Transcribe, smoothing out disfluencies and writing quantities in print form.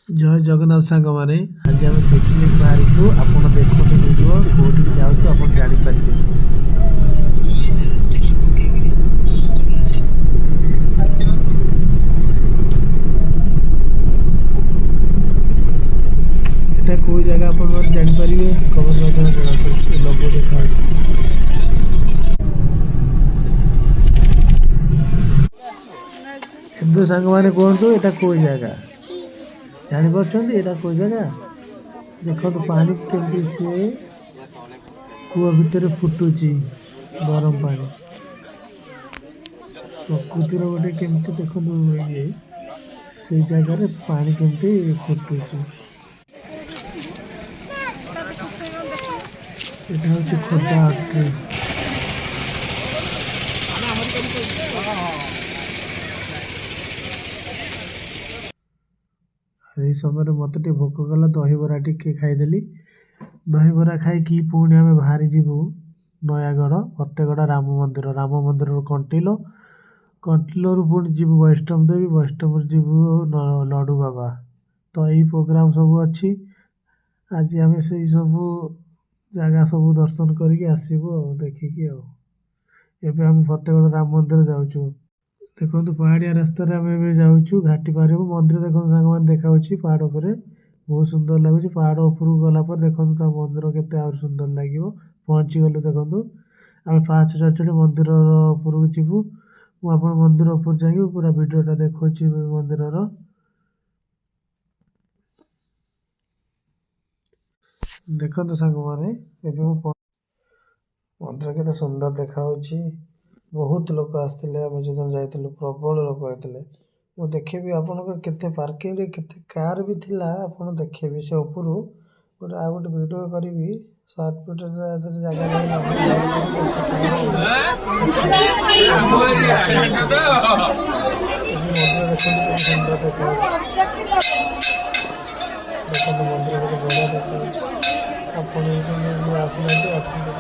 जय जगन्नाथ सांग मैंने आज आम पिकनिक बाहरी आपड़ देखते वीडियो कौटी जाऊँ आप जापारे। এটা कौ जगह आप जापारे कमेंट माध्यम जनातु लोगो देखा एवं सांग मैंने कहतु यहाँ कौ जगह जापर यहाँ कौ जगह देखो तो पानी केमती सी कूह भितर फुटुची गरम पानी प्रकृतिर गोटे केमती देखो ये से जगह पानी केमती फुटुची এটা হচ্ছে খোর্ধা আট্রি। এই সময় মতো টিকে ভোক কলা দহিবরা টিকে খাইদেলি। দহিবরা খাইকি পুଣି ଆମେ ବାହାରି ଯିବୁ ନୟାଗଡ଼ ଫତେଗଡ଼ ରାମ ମନ୍ଦିରରୁ କଣ୍ଟିଲୋ କଣ୍ଟିଲୋରୁ ପୁଣି ଯିବୁ ବୈଷ୍ଣବ ଦେବୀ ବୈଷ୍ଣବରୁ ଯିବୁ ଲଡ଼ୁ ବାବା। ତ ଏଇ ପ୍ରୋଗ୍ରାମ ସବୁ ଅଛି ଆଜି ଆମେ ସେଇ ସବୁ ଜାଗା ସବୁ ଦର୍ଶନ କରିକି ଆସିବୁ ଦେଖିକି ଏବେ ଆମେ ଫତେଗଡ଼ ରାମ ମନ୍ଦିର ଯାଉଛୁ। ଦେଖନ୍ତୁ ପାହାଡ଼ିଆ ରାସ୍ତାରେ ଆମେ ଏବେ ଯାଉଛୁ ଘାଟି ପାରିବୁ ମନ୍ଦିର ଦେଖନ୍ତୁ ସାଙ୍ଗମାନେ ଦେଖାଉଛି ପାହାଡ଼ ଉପରେ ବହୁତ ସୁନ୍ଦର ଲାଗୁଛି। ପାହାଡ଼ ଉପରକୁ ଗଲା ପରେ ଦେଖନ୍ତୁ ତା ମନ୍ଦିର କେତେ ଆହୁରି ସୁନ୍ଦର ଲାଗିବ। ପହଞ୍ଚିଗଲୁ ଦେଖନ୍ତୁ ଆମେ ପାହାଚ ଚଢ଼ି ଚଢ଼ି ମନ୍ଦିରର ଉପରକୁ ଯିବୁ। ମୁଁ ଆପଣ ମନ୍ଦିର ଉପରୁ ଯାଇକି ପୁରା ଭିଡ଼ିଓଟା ଦେଖାଉଛି ମନ୍ଦିରର। ଦେଖନ୍ତୁ ସାଙ୍ଗମାନେ ଏବେ ମୁଁ ମନ୍ଦିର କେତେ ସୁନ୍ଦର ଦେଖାଯାଉଛି। ବହୁତ ଲୋକ ଆସିଥିଲେ ଆମେ ଯେତେବେଳେ ଯାଇଥିଲୁ ପ୍ରବଳ ଲୋକ ହେଇଥିଲେ। ମୁଁ ଦେଖେଇବି ଆପଣଙ୍କୁ କେତେ ପାର୍କିଂରେ କେତେ କାର୍ ବି ଥିଲା ଆପଣ ଦେଖେଇବି ସେ ଉପରୁ ଗୋଟେ ଆଉ ଗୋଟେ ଭିଡ଼ିଓ କରିବି ସର୍ଟ ଭିଡ଼ିଓରେ ଜାଗା ଦେଖନ୍ତୁ ମନ୍ଦିର କେତେ ବଢ଼ିଆ ଦେଖାଯାଉଛି। ଆପଣ ଆସୁନାହାନ୍ତି ଆସନ୍ତୁ।